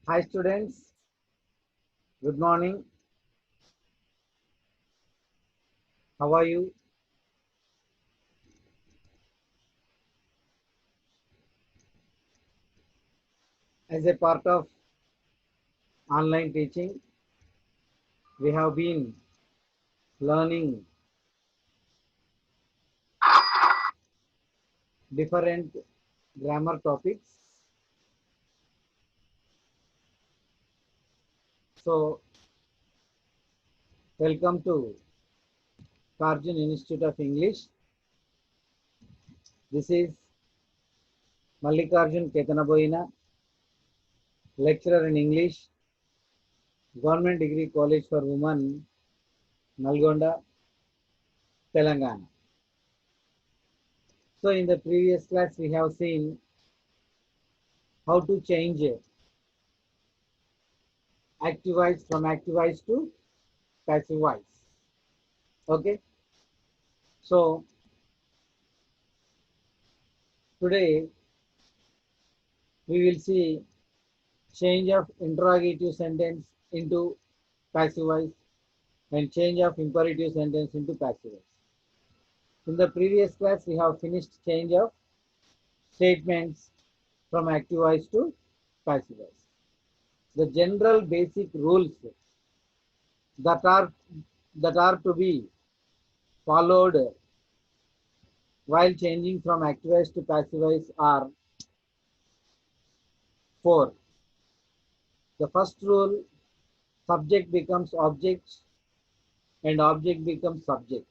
Hi students, good morning. How are you? As a part of online teaching, we have been learning different grammar topics. So, welcome to Karjun Institute of English. This is Mallikarjun Ketanaboyina, lecturer in English, Government Degree College for Women, Nalgonda, Telangana. So, in the previous class, we have seen how to change active voice from active voice to passive voice. Okay, so today we will see change of interrogative sentence into passive voice and change of imperative sentence into passive voice. In the previous class, we have finished change of statements from active voice to passive voice. The general basic rules that are to be followed while changing from active voice to passive voice are four. The first rule: subject becomes object and object becomes subject.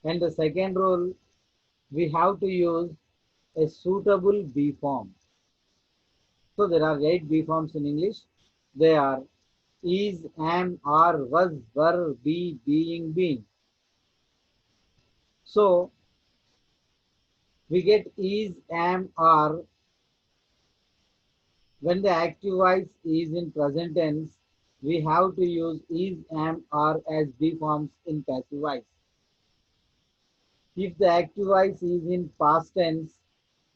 And the second rule, we have to use a suitable B form. So there are 8 B forms in English. They are is, am, are, was, were, be, being, been. So we get is, am, are when the active voice is in present tense. We have to use is, am, are as B forms in passive voice. If the active voice is in past tense,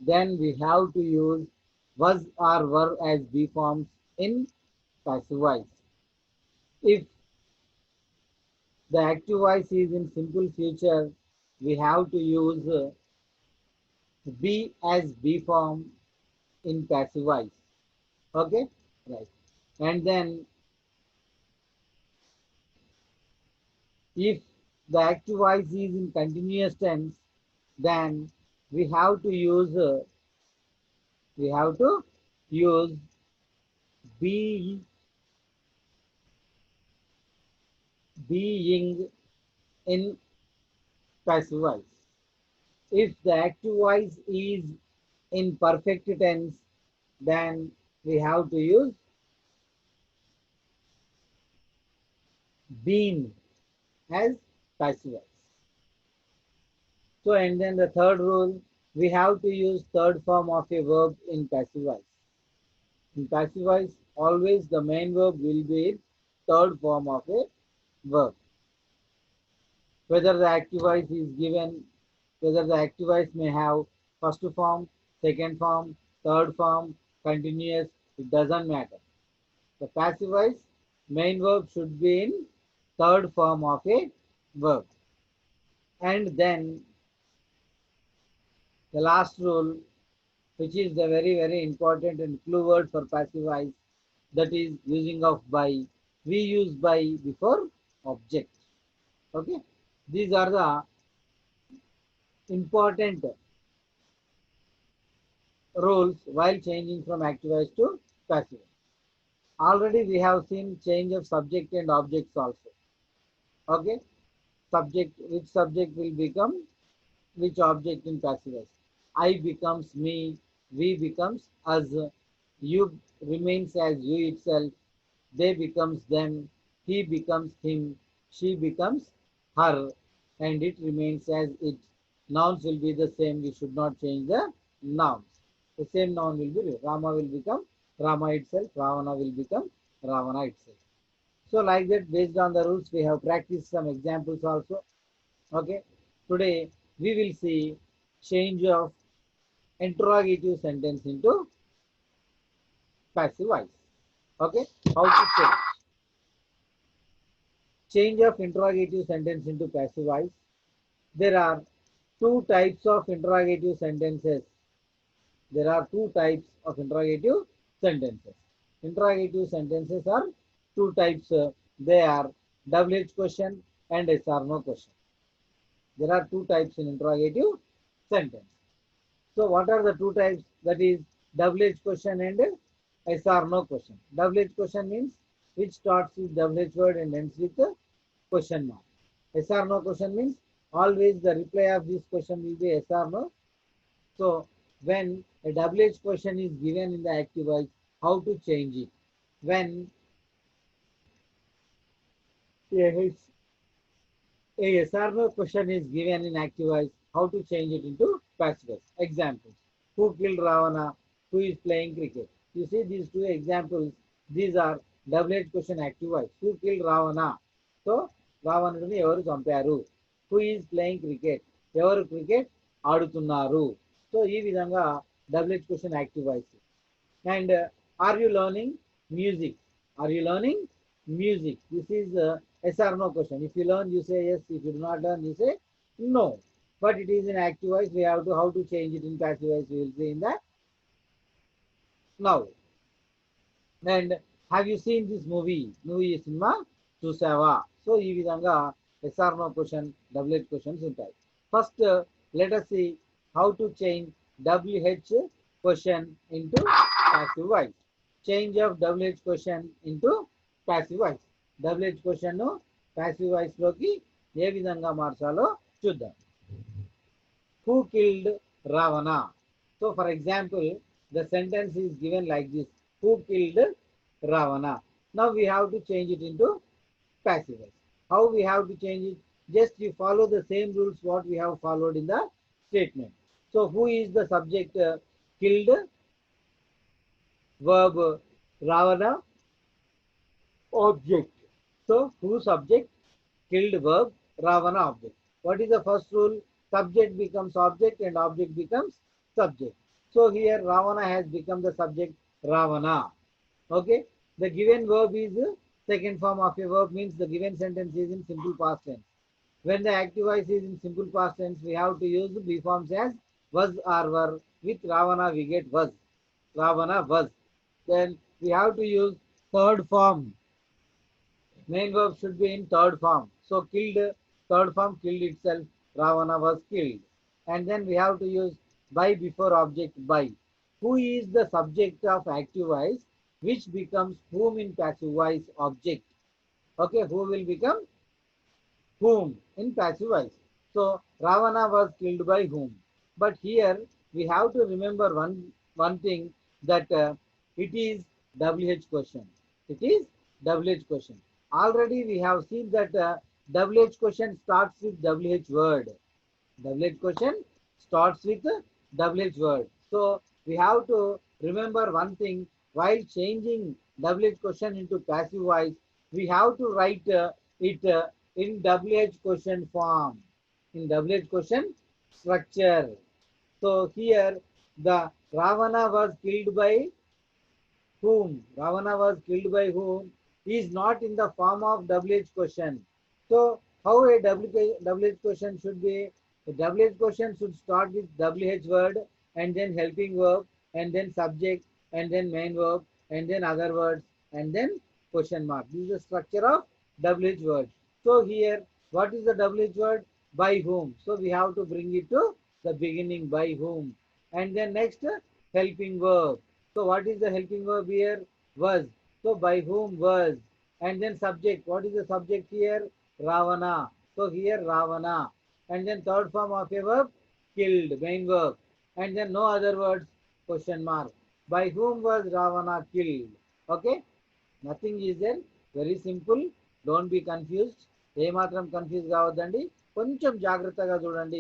then we have to use was or were as B forms in passive voice. If the active voice is in simple future, we have to use be as B form in passive voice. Okay? Right. And then if the active voice is in continuous tense, then we have to use be, being in passive voice. If the active voice is in perfect tense, then we have to use been as passive voice. So, and then the third rule, we have to use third form of a verb in passive voice. In passive voice, always the main verb will be in third form of a verb. Whether the active voice is given, whether the active voice may have first form, second form, third form, continuous, it doesn't matter. The passive voice, main verb should be in third form of a verb. And then the last rule, which is the very, very important and clue word for passive voice, that is using of by. We use by before object. Okay. These are the important rules while changing from active voice to passive. Already we have seen change of subject and objects also. Okay. Subject, which subject will become which object in passive voice. I becomes me, we becomes us, you remains as you itself, they becomes them, he becomes him, she becomes her, and it remains as it. Nouns will be the same, we should not change the nouns. The same noun will be Rama will become Rama itself, Ravana will become Ravana itself. So like that, based on the rules, we have practiced some examples also. Okay. Today we will see change of interrogative sentence into passive voice. Okay, how to change? Change of interrogative sentence into passive voice. There are two types of interrogative sentences. There are two types of interrogative sentences. Interrogative sentences are two types. They are WH question and yes or no question. There are two types in interrogative sentence. So what are the two types? That is WH question and yes or no question. WH question means which starts with WH word and ends with a question mark. Yes or no question means always the reply of this question will be yes or no. So when a WH question is given in the active voice, how to change it? When a yes or no question is given in active voice, how to change it into passive voice? Examples. Who killed Ravana? Who is playing cricket? You see these two examples. These are WH question active voice. Who killed Ravana? So Ravanudini evaru champaru. Who is playing cricket? Evaru cricket ఆడుతున్నారు. So ఈ విధంగా WH question active voice. And are you learning music? Are you learning music? This is yes or no question. If you learn, you say yes. If you do not learn, you say no. But it is in active voice. We have to how to change it in passive voice. We will see in that now. And have you seen this movie? Movie cinema చూసావా? So ఈ విధంగా yes or no question, WH questions ఉంటాయి. First, let us see how to change WH question into passive voice. Change of WH question into passive voice. WH question ను passive voice లోకి ఏ విధంగా మార్చాలో చూద్దాం. Who killed Ravana? So for example, the sentence is given like this. Who killed Ravana? Now we have to change it into passive voice. How we have to change it? Just you follow the same rules what we have followed in the statement. So who is the subject? Killed, verb Ravana, object. So who subject? Killed, verb Ravana, object. What is the first rule? Subject becomes object and object becomes subject. So here Ravana has become the subject, Ravana. Okay. The given verb is second form of a verb, means the given sentence is in simple past tense. When the active voice is in simple past tense, we have to use the B forms as was or were. With Ravana we get was. Ravana was. Then we have to use third form. Main verb should be in third form. So killed, third form, killed itself. Ravana was killed. And then we have to use by before object by. Who is the subject of active voice, which becomes whom in passive voice object. Okay, who will become whom in passive voice. So Ravana was killed by whom. But here we have to remember one thing, that it is WH question. It is WH question. Already we have seen that WH question starts with WH word. WH question starts with WH word. So we have to remember one thing, while changing WH question into passive voice, we have to write it in WH question form, in WH question structure. So here the Ravana was killed by whom? Ravana was killed by whom is not in the form of WH question. So how a WH question should be? The WH question should start with WH word and then helping verb and then subject and then main verb and then other words and then question mark. This is the structure of WH word. So here, what is the WH word? By whom. So we have to bring it to the beginning, by whom. And then next, helping verb. So what is the helping verb here? Was. So by whom was. And then subject. What is the subject here? Ravana. So here Ravana. And then third form of a verb, killed, main verb. And then no other words, question mark. By whom was Ravana killed? Okay. Nothing is there. Very simple. Don't be confused. ఏమాత్రం confuse కావద్దండి. కొంచెం జాగ్రత్తగా చూడండి.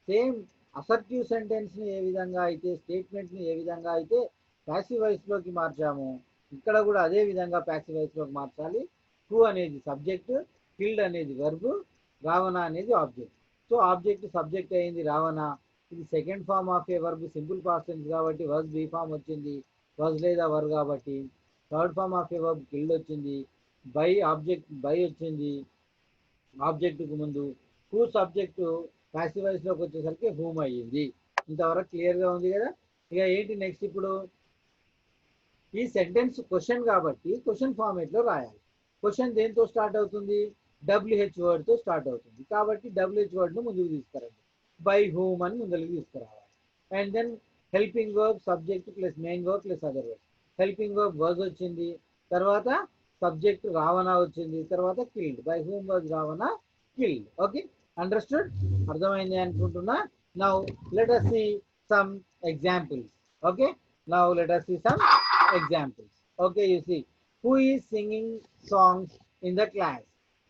Same assertive సెంటెన్స్ని ఏ విధంగా అయితే, స్టేట్మెంట్ని ఏ విధంగా అయితే passive వాయిస్లోకి మార్చాము, ఇక్కడ కూడా అదే విధంగా ప్యాసివ్ వాయిస్లోకి మార్చాలి. హూ అనేది సబ్జెక్ట్, కిల్డ్ అనేది వర్బ్, రావణ అనేది ఆబ్జెక్ట్. సో ఆబ్జెక్ట్ సబ్జెక్ట్ అయింది రావణ. ఇది second form of a verb, simple past tense కాబట్టి వర్బ్ బీ ఫామ్ వచ్చింది. was లేదా వర్ కాబట్టి third form of a verb killed వచ్చింది, బై ఆబ్జెక్ట్ బై వచ్చింది ఆబ్జెక్టుకు ముందు, హూ సబ్జెక్టు ప్యాసివ్ వాయిస్లోకి వచ్చేసరికి హూమ్ అయ్యింది. ఇంతవరకు క్లియర్గా ఉంది కదా. ఇక ఏంటి నెక్స్ట్, ఇప్పుడు ఈ సెంటెన్స్ క్వశ్చన్ కాబట్టి క్వశ్చన్ ఫార్మేట్లో రాయాలి. క్వశ్చన్ దేంతో స్టార్ట్ అవుతుంది, డబ్ల్యూహెచ్ వర్డ్తో స్టార్ట్ అవుతుంది కాబట్టి డబ్ల్యూహెచ్ వర్డ్ను ముందుకు తీసుకురండి, బై హూమ్ అని ముందుకు తీసుకురావాలి. And then helping verb subject plus main verb plus other verb. Helping verb was వచ్చింది, తర్వాత సబ్జెక్ట్ రావణ వచ్చింది, తర్వాత killed, by whom was Ravana killed. Okay, understood, అర్థమైంది అనుకుంటున్నా. Now let us see some examples. Okay, now let us see some examples. Okay, you see, who is singing songs in the class,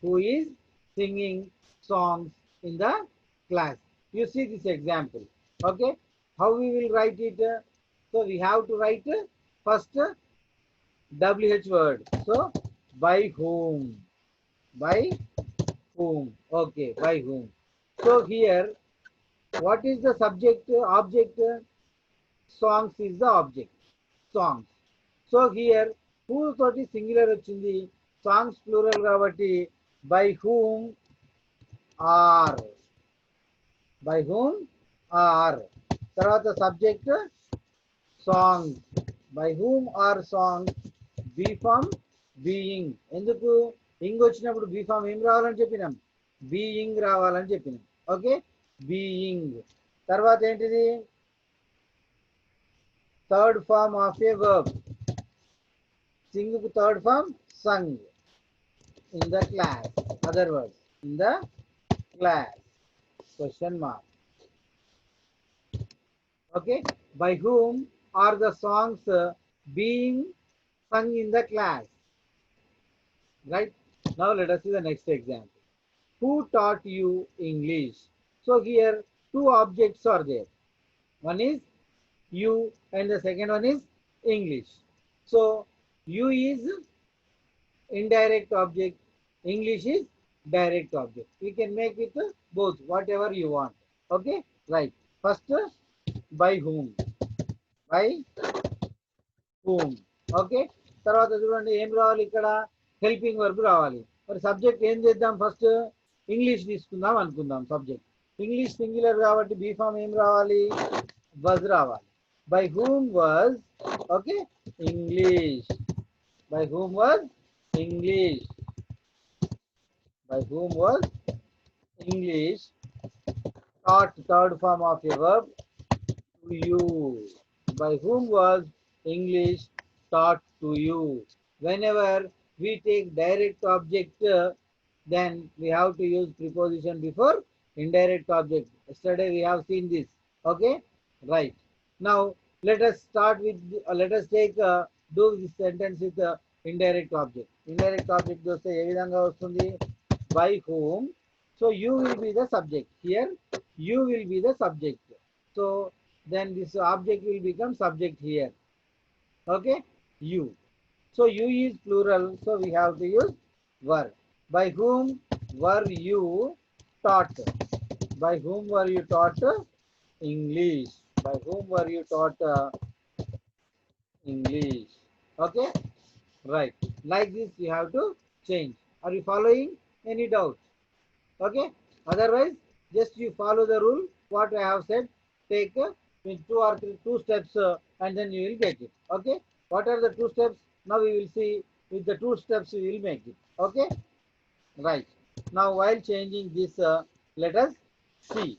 who is singing songs in the class. You see this example. Okay, how we will write it, so we have to write first WH word, so by whom, by whom. Okay, by whom. So here what is the subject, object, songs is the object, songs. So here who తోటి singular వచ్చింది, songs plural కాబట్టి by whom are, by whom are, తర్వాత subject songs, by whom are songs, be form being. ఎందుకు ఇంగ్ వచ్చినప్పుడు be form ఏం రావాలని చెప్పినాం, బీయింగ్ రావాలని చెప్పినాం. Okay, being. తర్వాత ఏంటిది, third form of a verb, sing కు third form sung, in the class, other words, in the class, question mark. Okay, by whom are the songs being sung in the class, right? Now let us see the next example. Who taught you English? So here two objects are there, one is you and the second one is English. So you is indirect object, English is direct object. We can make it both, whatever you want. Okay, right. First by whom, by whom. Okay, తర్వాత చూడండి ఏం రావాలి ఇక్కడ, helping verb రావాలి. మరి subject ఏం చేద్దాం, first English తీసుకుందాం అనుకుందాం. సబ్జెక్ట్ ఇంగ్లీష్ సింగులర్ కాబట్టి బీ ఫామ్ ఏం రావాలి, వజ్ రావాలి. By whom was, okay, English, by whom was English, by whom was English taught, third form of a verb, to you. By whom was English taught to you. Whenever we take direct object, then we have to use preposition before indirect object. Yesterday we have seen this. Okay, right. Now let us start with let us take do this sentence with indirect object. Indirect object doste ఏ విధంగా వస్తుంది, by whom. So you will be the subject here, you will be the subject. So then this object will become subject here. Okay, you. So you is plural, so we have to use were. By whom were you taught, by whom were you taught English, by whom were you taught English. Okay, right. Like this you have to change. Are you following? Any doubt? Okay, otherwise just you follow the rule what I have said. Take with two or three two steps and then you will get it. Okay, what are the two steps? Now we will see with the two steps we will make it. Okay, right. Now while changing this let us see.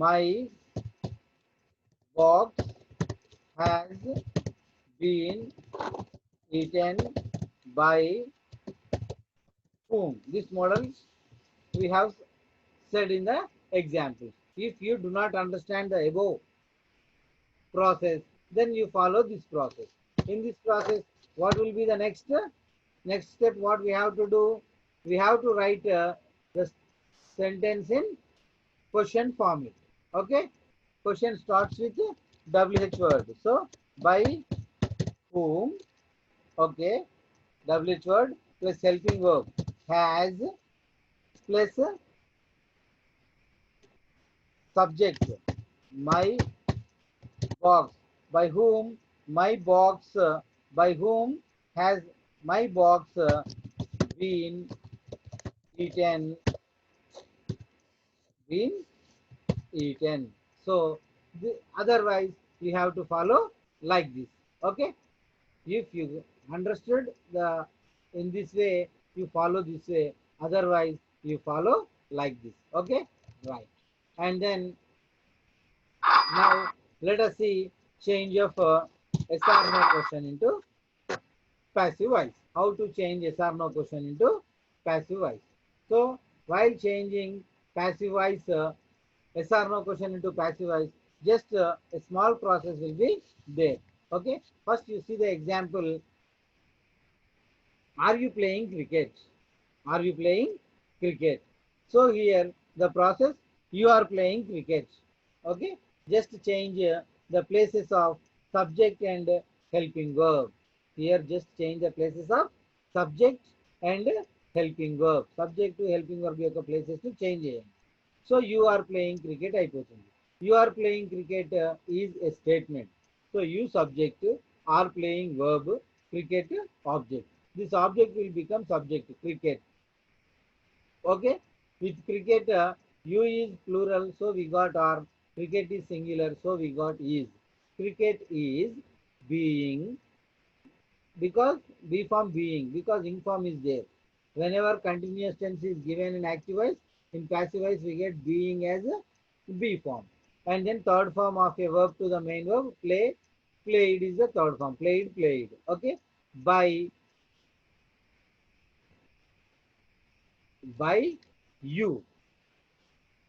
My box has been eaten by whom. This model we have said in the example. If you do not understand the above process, then you follow this process. In this process, what will be the next step? What we have to do? We have to write the sentence in question format. Okay, question starts with WH word. So by whom, okay, WH word plus helping verb has plus subject my box. By whom my box, by whom has my box been eaten, been eaten. So otherwise you have to follow like this. Okay. If you understood the in this way, you follow this way. Otherwise, you follow like this. Okay, right. And then now let us see change of yes or no question into passive voice. How to change yes or no question into passive voice. So while changing passive voice, yes or no question into passive voice, just a small process will be there. Okay. First, you see the example. Are you playing cricket? Are you playing cricket? So here the process, you are playing cricket. Okay. Just change the places of subject and helping verb. Here just change the places of subject and helping verb. Subject to helping verb యొక్క places to change చేయండి. So you are playing cricket అయిపోతుంది. You are playing cricket is a statement. So you subject are playing verb, cricket object. This object will become subject, cricket. Okay. With cricket, you is plural, so we got are. Cricket is singular, so we got is. Cricket is being, because be form being, because ing form is there. Whenever continuous tense is given in active voice, in passive voice we get being as a be form. And then third form of a verb to the main verb, play, played is the third form, played, played. Okay. By you.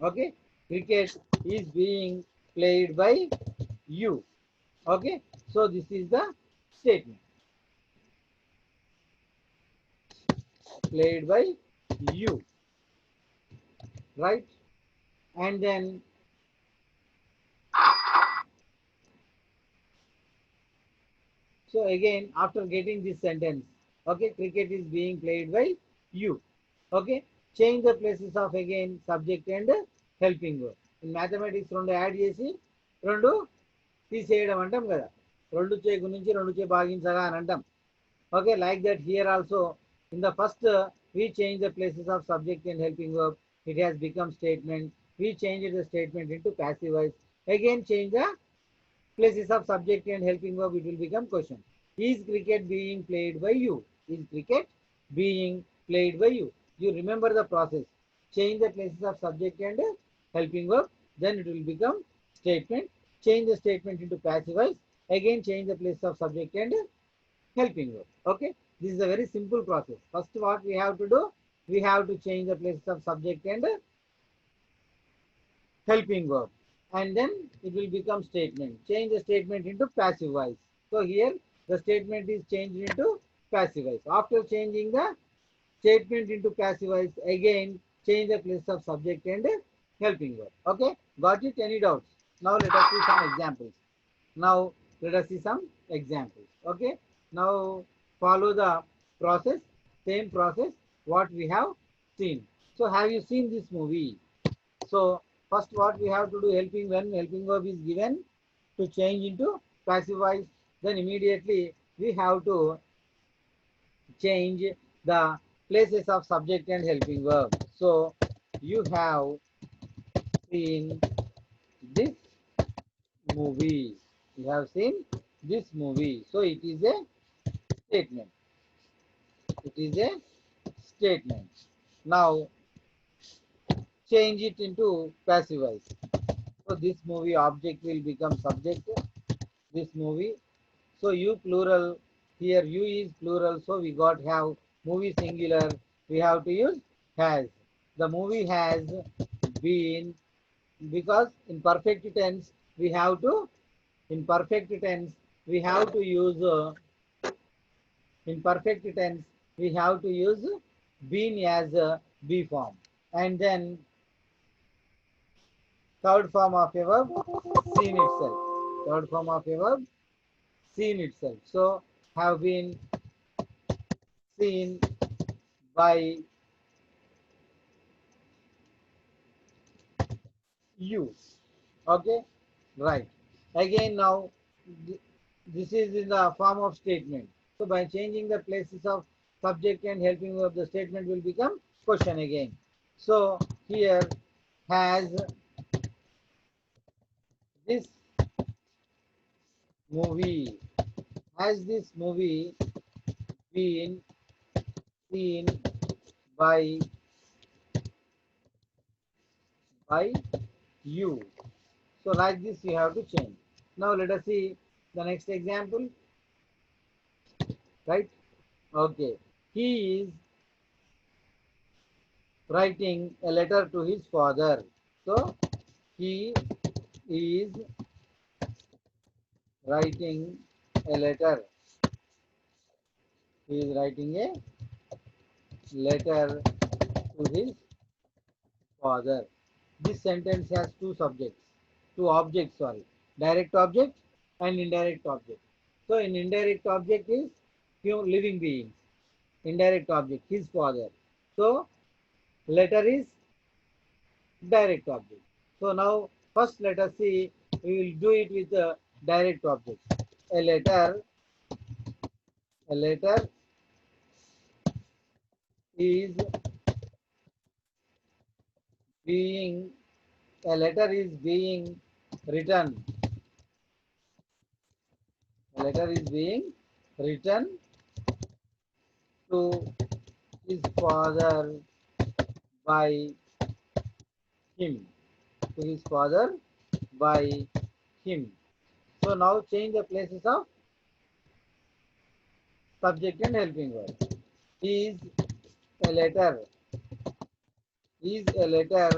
Okay. Cricket is being played by you. Okay. So this is the statement, played by you, right? And then so again, after getting this sentence, okay, cricket is being played by you. Okay, change the places of again subject and helping verb. In mathematics, రెండు add చేసి రెండు తీసేయడం అంటాం కదా. రెండు చే గుణించి రెండు చే భాగించగా అని అంటాం. Okay, like that here also in the first we change the places of subject and helping verb. It has become statement. We change the statement into passive voice. Again change the places of subject and helping verb, it will become question. Is cricket being played by you? Is cricket being played by you? You remember the process. Change the places of subject and helping verb, then it will become statement. Change the statement into passive voice. Again change the place of subject and helping verb. Okay. This is a very simple process. First what we have to do, we have to change the places of subject and helping verb, and then it will become statement. Change the statement into passive voice. So here the statement is changed into passive voice. After changing the statement into passive voice, again change the place of subject and helping verb. Okay, got it? Any doubts? Now let us see some examples. Now let us see some examples. Okay, now follow the process, same process what we have seen. So have you seen this movie? So first what we have to do, helping, when helping verb is given to change into passive voice, then immediately we have to change the places of subject and helping verb. So you have seen this movie. You have seen this movie. So it is a statement. It is a statement. Now change it into passive voice. So this movie object will become subject. This movie. So you plural, here you is plural, so we got have, movie singular, we have to use has. The movie has been, because in perfect tense we have to, in perfect tense we have to use in perfect tense we have to use been as a be form, and then third form of a verb, seen itself. Third form of a verb, seen itself. So have been seen by you. Okay, right. Again now, this is in the form of statement. So by changing the places of subject and helping verb, the statement will become question again. So here, has this movie, has this movie been seen by by you? So like this you have to change. Now let us see the next example, right? Okay. He is writing a letter to his father. So he is writing a letter. He is writing a letter to his father. This sentence has two subjects, two objects, sorry. Direct object and indirect object. So in indirect object is living beings. Indirect object, his father. So letter is direct object. So now first let us see, we will do it with a direct object. A letter, a letter is being, a letter is being written. A letter is being written to his father by him. To his father by him. So now change the places of subject and helping verb. Is a letter, is a letter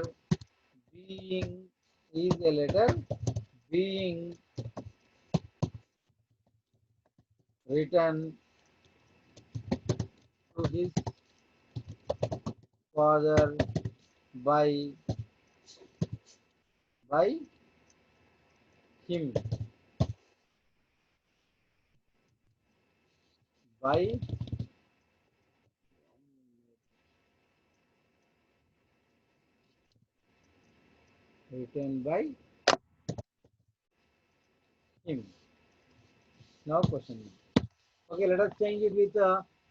being, is a letter being written to his father by by him, by written by him. Now question. Okay, let us change it with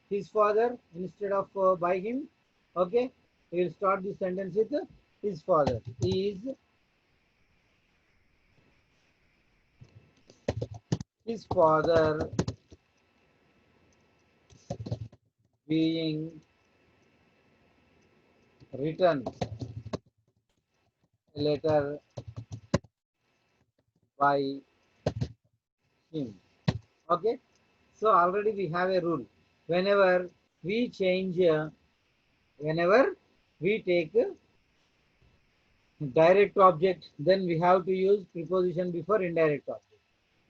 his father instead of by him. Okay, we will start this sentence with his father. Is his father being written a letter by him? Okay, so already we have a rule. Whenever we change, whenever we take direct object, then we have to use preposition before indirect object.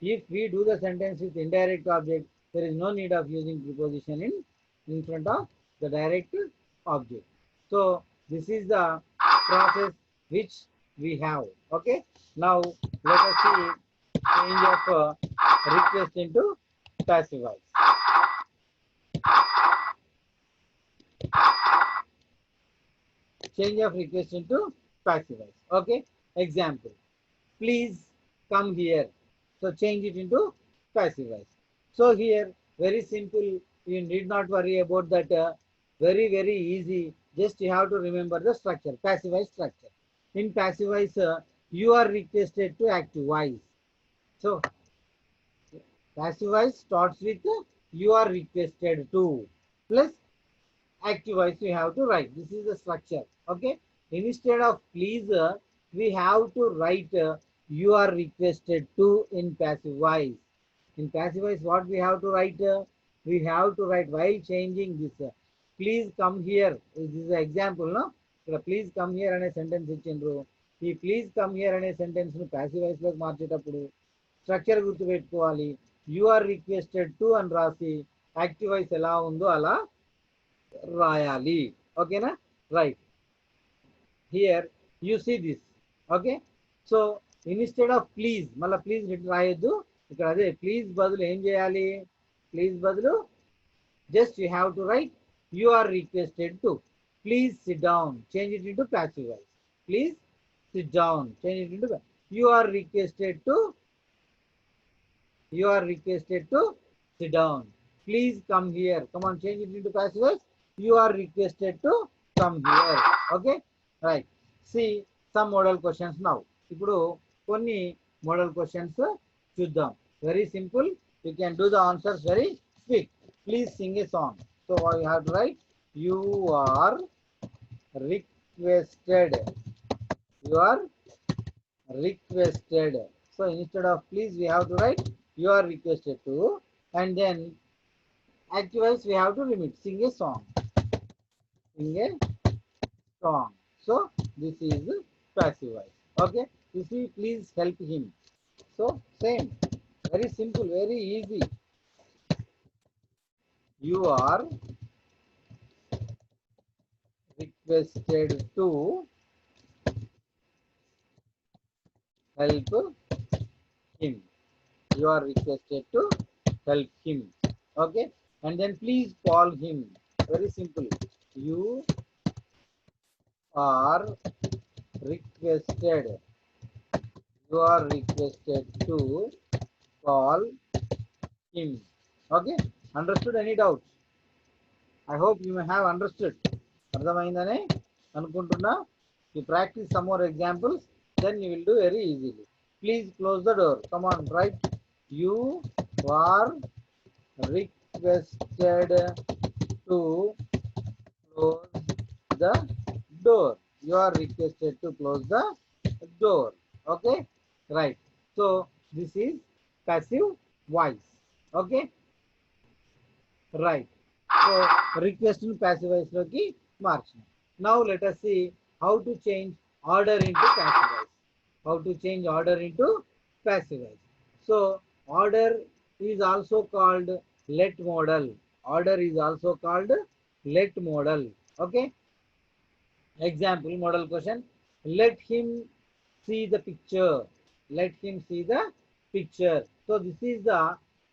If we do the sentence with indirect object, there is no need of using preposition in front of the direct object. So this is the process which we have. Okay. Now let us see change of request into passive voice. Change of request into passive voice. Okay. Example. Please come here. So change it into passive voice. So here, very simple. You need not worry about that. Very easy. Just you have to remember the structure, passive voice structure. In passive voice, you are requested to active voice. So passive voice starts with you are requested to plus active voice we have to write. This is the structure. Okay. Instead of please, we have to write you are requested to in passive voice. In passive voice, what we have to write? We have to write while changing this. Please come here. This is an example, no? Please come here అనే sentence ఇచ్చిండ్రు. ఈ please come here అనే sentence ను passive voice లోకి మార్చేటప్పుడు structure గుర్తుపెట్టుకోవాలి. You are requested to అని రాసి యాక్టివ్ వాయిస్ ఎలా ఉందో అలా రాయాలి. ఓకేనా? Right. Here you see this. Okay. So instead of please, మళ్ళీ ప్లీజ్ రాయొద్దు. ఇక్కడ అదే ప్లీజ్ బదులు ఏం చేయాలి? ప్లీజ్ బదులు just you have to write you are requested to. Please sit down, change it into passive voice. Please sit down, change it into you are requested to You are requested to sit down. Please come here. Come on, change it into passive voice. You are requested to come here. Okay? Right. See some model questions now. ఇప్పుడు కొన్ని model questions చూద్దాం. Very simple. You can do the answers very quick. Please sing a song. So you have to write, you are requested. You are requested. So instead of please, we have to write you are requested to, and then active voice we have to limit. Sing a song. Sing a song. So this is passive voice. Okay. You see, please help him. So same. Very simple. Very easy. You are requested to help him. You are requested to help him. Okay. And then please call him. Very simple. You are requested. You are requested to call him. Okay. Understood? Any doubts? I hope you may have understood. అర్థమైందని అనుకుంటున్నా. You practice some more examples, then you will do very easily. Please close the door. Come on, write. You are requested to close the door. You are requested to close the door. Okay, right. So this is passive voice. Okay, right. So request in passive voice loki marchna. Now let us see how to change order into passive voice. How to change order into passive voice. So order is also called let modal. Order is also called let modal. Okay. Example model question. Let him see the picture. Let him see the picture. So this is the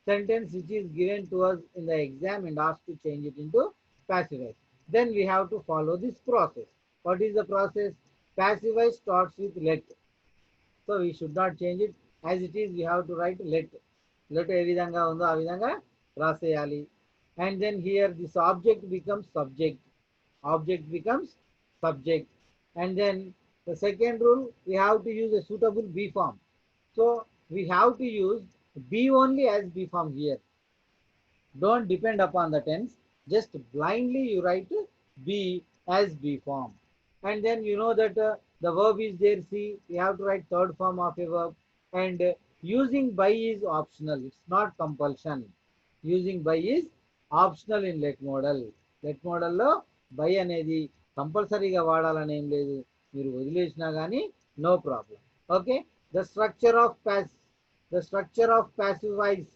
sentence which is given to us in the exam and asked to change it into passive voice. Then we have to follow this process. What is the process? Passive voice starts with let. So we should not change it. As it is, we have to write let. Let ఏ విధంగా ఉందో ఆ విధంగా రాసేయాలి. And then here this object becomes subject. Object becomes subject. And then the second rule, we have to use a suitable B form. So we have to use be only as be form here. Don't depend upon the tense. Just blindly you write be as be form. And then you know that the verb is there. See, we have to write third form of a verb. And using by is optional. It's not compulsion. Using by is optional in let model. Let model lo by అనేది కంపల్సరీగా వాడాలని ఏం లేదు. మీరు వదిలేసినా కానీ no problem. Okay. The structure of passive voice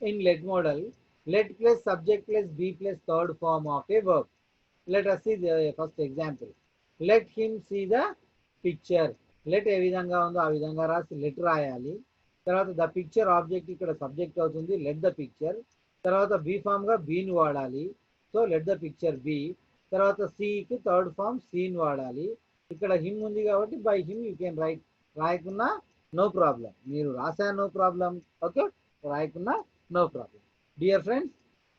in let model, let plus subject plus be plus third form of a verb. Let us see the first example. Let him see the picture. Let ఏ విధంగా ఉందో ఆ విధంగా రాసి let రాయాలి. తర్వాత the picture object ఇక్కడ subject అవుతుంది. Let the picture. తర్వాత బీ ఫామ్ గా బీని వాడాలి. So let the picture be. తర్వాత సికి థర్డ్ ఫామ్ సీన్ వాడాలి. ఇక్కడ హిమ్ ఉంది కాబట్టి by him you can write. రాయకున్నా నో ప్రాబ్లం. మీరు రాసా నో ప్రాబ్లం. ఓకే, రాయకున్నా నో ప్రాబ్లం. డియర్ ఫ్రెండ్స్,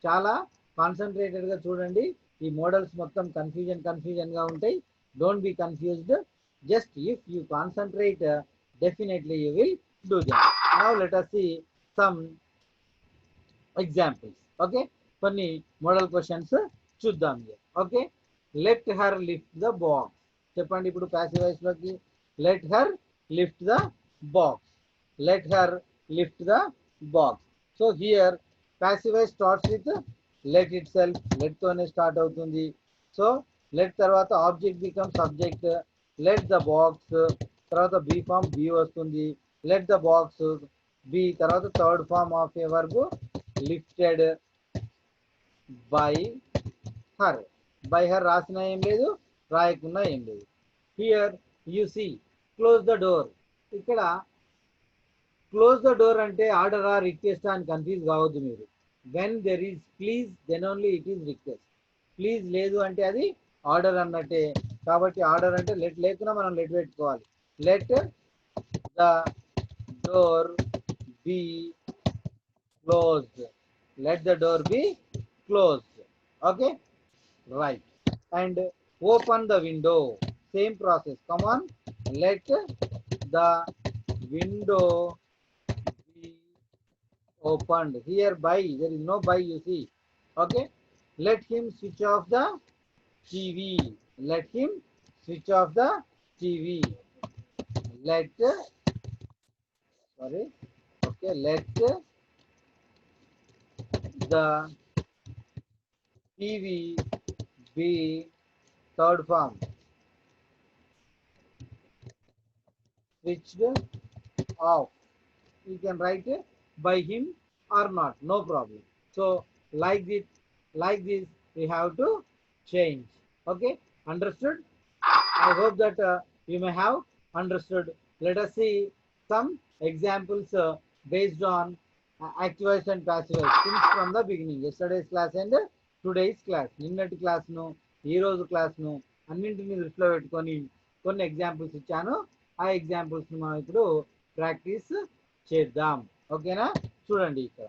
చాలా కాన్సన్ట్రేటెడ్గా చూడండి. ఈ మోడల్స్ మొత్తం కన్ఫ్యూజన్గా ఉంటాయి. Don't be confused. Just if you concentrate, definitely you will do that. Now let us see some examples. Okay, కొన్ని మోడల్ క్వశ్చన్స్ చూద్దాం. Okay, let her lift the box. చెప్పండి ఇప్పుడు ప్యాసివ్ వాయిస్ లోకి. Let her lift the box. Let her lift the box. So here passive voice starts with let itself. Let తోనే start అవుతుంది. So let తర్వాత object become subject. Let the box తర్వాత be form be వస్తుంది. Let the box be తర్వాత third form of a verb lifted by her. By her రాసిన ఏం లేదు, రాయకున్నా ఏం లేదు. Here you see close the door. ఇక్కడ క్లోజ్ ద డోర్ అంటే ఆర్డరా రిక్వెస్ట్ అని కన్ఫ్యూజ్ కావద్దు మీరు. When there is please then only it is request. Please లేదు అంటే అది ఆర్డర్ అన్నట్టే. కాబట్టి ఆర్డర్ అంటే లెట్ లేకున్నా మనం లెట్ పెట్టుకోవాలి. Let the door be closed. Let the door be closed. Okay, right. And open the window. Same process. Come on. Let the window be opened. Here by, there is no by, you see. Okay. Let him switch off the TV. Let him switch off the TV. Let, sorry. Okay. Let the TV be, third form, switched off. You can write it by him or not, no problem. So like this we have to change. Okay, understood? I hope that you may have understood. Let us see some examples based on active voice and passive voice since from the beginning. Yesterday's class and today's class. నిన్నటి class ను ఈ రోజు class ను అన్నింటినీ దృష్టిలో పెట్టుకొని కొన్ని examples ఇచ్చాను. ఆ ఎగ్జాంపుల్స్ ను మనం ఇప్పుడు ప్రాక్టీస్ చేద్దాం. ఓకేనా? చూడండి ఇక్కడ.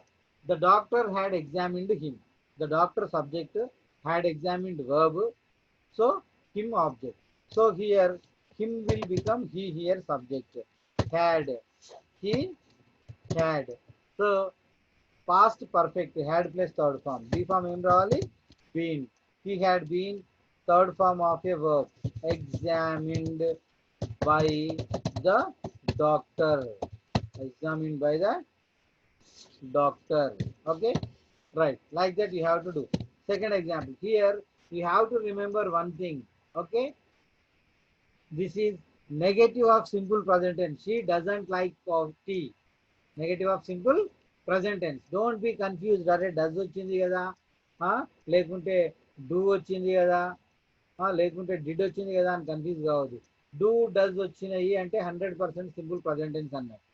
The doctor had examined him. The doctor subject, had examined verb. So him object. So here him will become he here subject. Had. He had. So past perfect had plus third form. B form em ravali? Been. He had been, third form of a verb. Examined by the doctor. Examined by the doctor. Okay, right, like that you have to do. Second example, here you have to remember one thing. Okay, this is negative of simple present tense. She doesn't like coffee. Negative of simple present tense. Don't be confused. అరే does వచ్చింది కదా, లేకుంటే do వచ్చింది కదా, లేకుంటే did వచ్చింది కదా అని కన్ఫ్యూజ్ కావద్దు. డూ డస్ వచ్చినాయి అంటే 100% సింపుల్ ప్రజెంట్ టెన్స్ అన్నట్టు.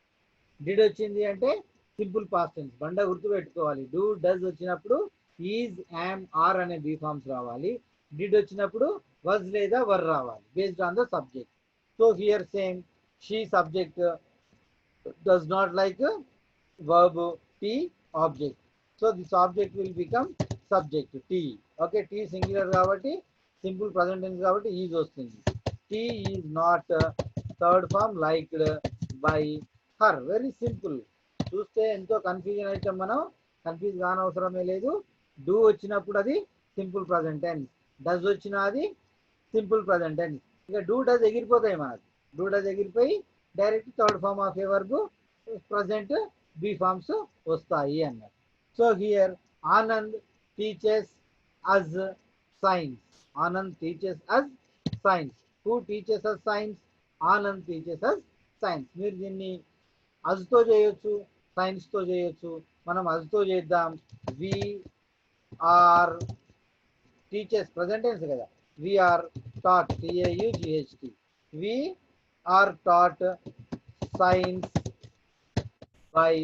డిడ్ వచ్చింది అంటే సింపుల్ పాస్ట్ టెన్స్. బండ గుర్తు పెట్టుకోవాలి. డూ డస్ వచ్చినప్పుడు ఈజ్, యామ్, ఆర్ అనే బీ ఫార్మ్స్ రావాలి. డిడ్ వచ్చినప్పుడు వజ్ లేదా వర్ రావాలి based on the subject. So here same, she subject, does not like verb T object. So this object will become subject T. Okay, T singular కాబట్టి simple present tense కాబట్టి is వస్తుంది. T is not third form liked by her. Very simple. చూస్తే ఎంతో confusion అయితే మనం confuse కానవసరమే లేదు. Do వచ్చినప్పుడు అది సింపుల్ ప్రజెంట్ టెన్స్, డస్ వచ్చినా అది సింపుల్ ప్రజెంట్ టెన్స్. ఇక డూ డస్ ఎగిరిపోతాయి మనకి. డూ డస్ ఎగిరిపోయి direct third form of a verb present be forms వస్తాయి అన్నట్టు. So here Anand teaches us science. Anand teaches us science. Who teaches us science? Anand teaches us science. మీరు దీన్ని అజ్తో చేయొచ్చు, సైన్స్తో చేయొచ్చు. మనం అజ్తో చేద్దాం. We are teachers, present tense కదా. We are taught, TAUGHT. We are taught science by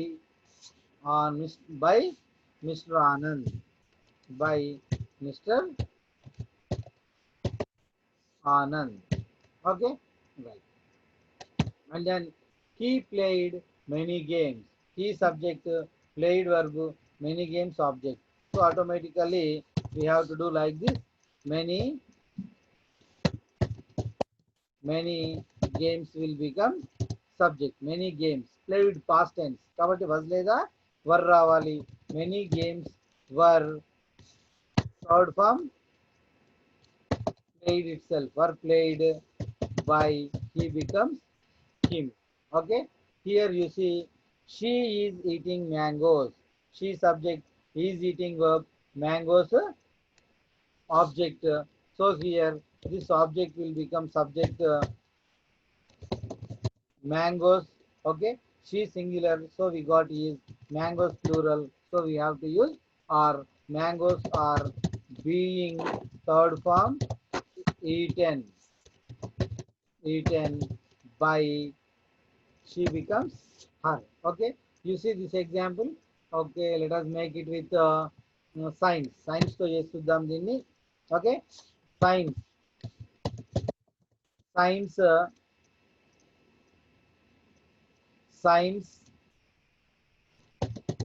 by Mr. Anand. By Mr. Anand. Okay, right. And then he played many games. He subject, played verb, many games object. So automatically we have to do like this. Many games will become subject. Many games played past tense కాబట్టి was లేదా were రావాలి. Many games were, third form played itself, were played by, he becomes him. Okay, here you see she is eating mangoes. She subject, is eating verb, mangoes object. So here this object will become subject mangoes. Okay, she singular, so we got is, mangoes plural, so we have to use are. Mangoes are being, third form eaten by, she becomes her. Okay, you see this example. Okay, let us make it with science తో చేస్తుద్దాం దీన్ని. Okay, science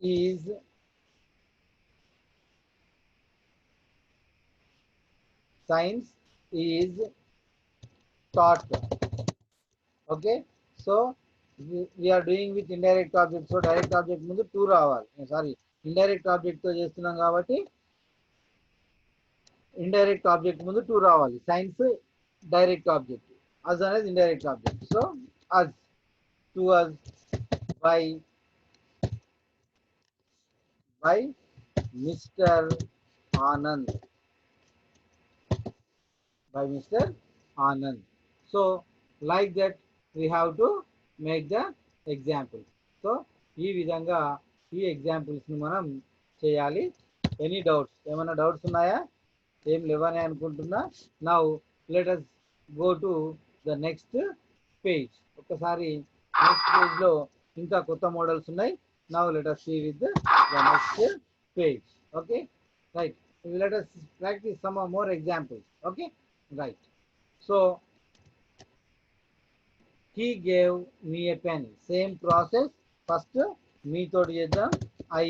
is science is taught. Okay, so we are doing with indirect object, so direct object ముందు to రావాలి, sorry indirect object తో చేస్తున్నాం కాబట్టి indirect object ముందు to రావాలి. Science direct object, as అనేది indirect object. So as, to us, by Mr. Anand, by Mr. Anand. So like that we have to make the example. So ఈ విధంగా ఈ examples ని మనం చేయాలి. ఎనీ డౌట్స్, ఏమైనా డౌట్స్ ఉన్నాయా? ఏం లేవని అనుకుంటున్నా. Now let us go to the next page. ఒకసారి నెక్స్ట్ పేజ్ లో ఇంకా కొత్త మోడల్స్ ఉన్నాయి. Now let us see with the next page. Okay, right. Let us practice some more examples. Okay, right. So he gave me a pen. Same process. First me todi cheddam. I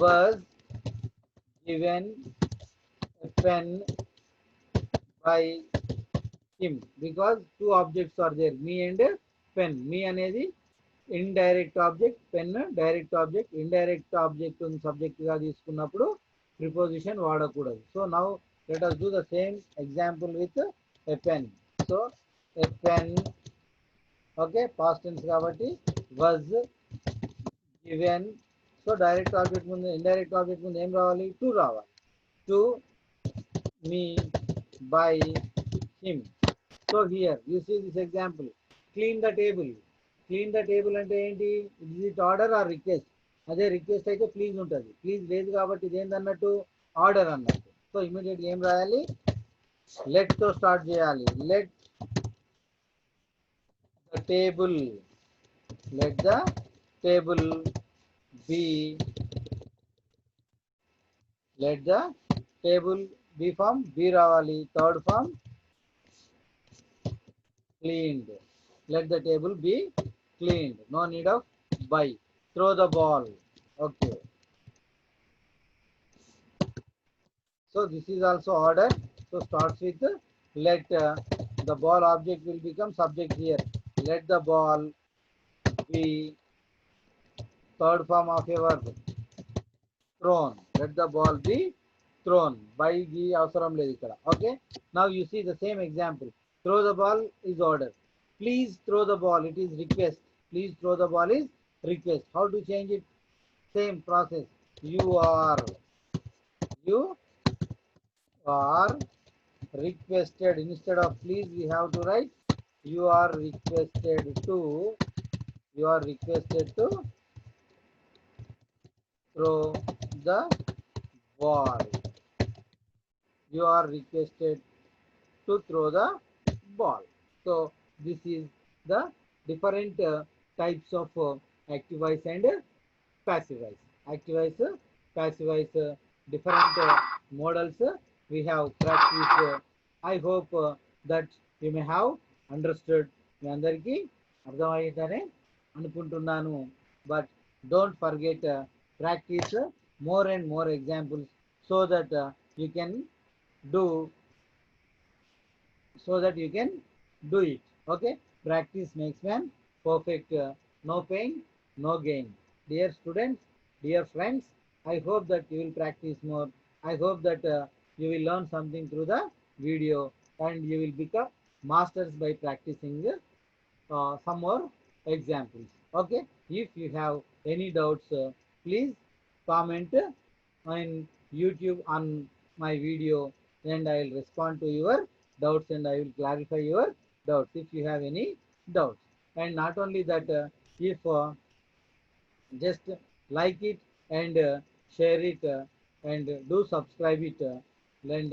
was given a pen by him, because two objects are there, me and pen. Me అనేది indirect object, pen direct object. Indirect object subject గా తీసుకున్నప్పుడు preposition వాడకూడదు. So now let us do the same example with a pen. So a pen, okay, past tense కాబట్టి was given. So direct object ముందు indirect object ముందు ఏం రావాలి? To రావాలి. To me by him. So here you see this example. Clean the table. Clean the table అంటే ఏంటి? Is it order or request? అదే request అయితే ప్లీజ్ ఉంటుంది, ప్లీజ్ లేదు కాబట్టి ఇది ఏందన్నట్టు? ఆర్డర్ అన్నట్టు. సో ఇమీడియట్గా ఏం రాయాలి? లెట్ తో స్టార్ట్ చేయాలి. Let the table, let the table be, let the table be form be రావాలి. Third form cleaned. Let the table be cleaned. No need of by. Throw the ball. Okay. So this is also order. So starts with let. The ball object will become subject here. Let the ball be, third form of a verb, thrown. Let the ball be thrown. By the avasaram ledhu ikkada. Okay. Now you see the same example. Throw the ball is order. Please throw the ball, it is request. Please throw the ball is request. How to change it? Same process. You are requested. Instead of please we have to write you are requested to throw the ball. You are requested to throw the ball. So this is the different types of active voice and passive voice. Active voice, passive voice, different models we have practiced. I hope that you may have understood. మీ అందరికీ అర్థమయ్యిందని అనుకుంటున్నాను. But don't forget practice more and more examples so that you can do it. Okay, practice makes man perfect. No pain, no gain. Dear students, dear friends, I hope that you will practice more. I hope that you will learn something through the video and you will become masters by practicing some more examples. Okay, if you have any doubts, please comment on YouTube on my video and I will respond to your doubts and I will clarify your doubts if you have any doubts. And not only that, if just like it and share it and do subscribe it, and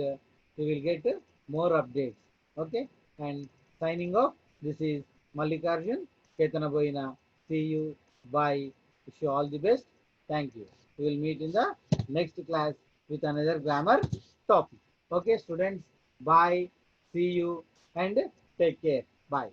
you will get more updates. Okay, and signing off, this is Mallikarjun Ketanaboina. See you, bye, wish you all the best. Thank you. We will meet in the next class with another grammar topic. Okay students, bye, see you and take care. Bye.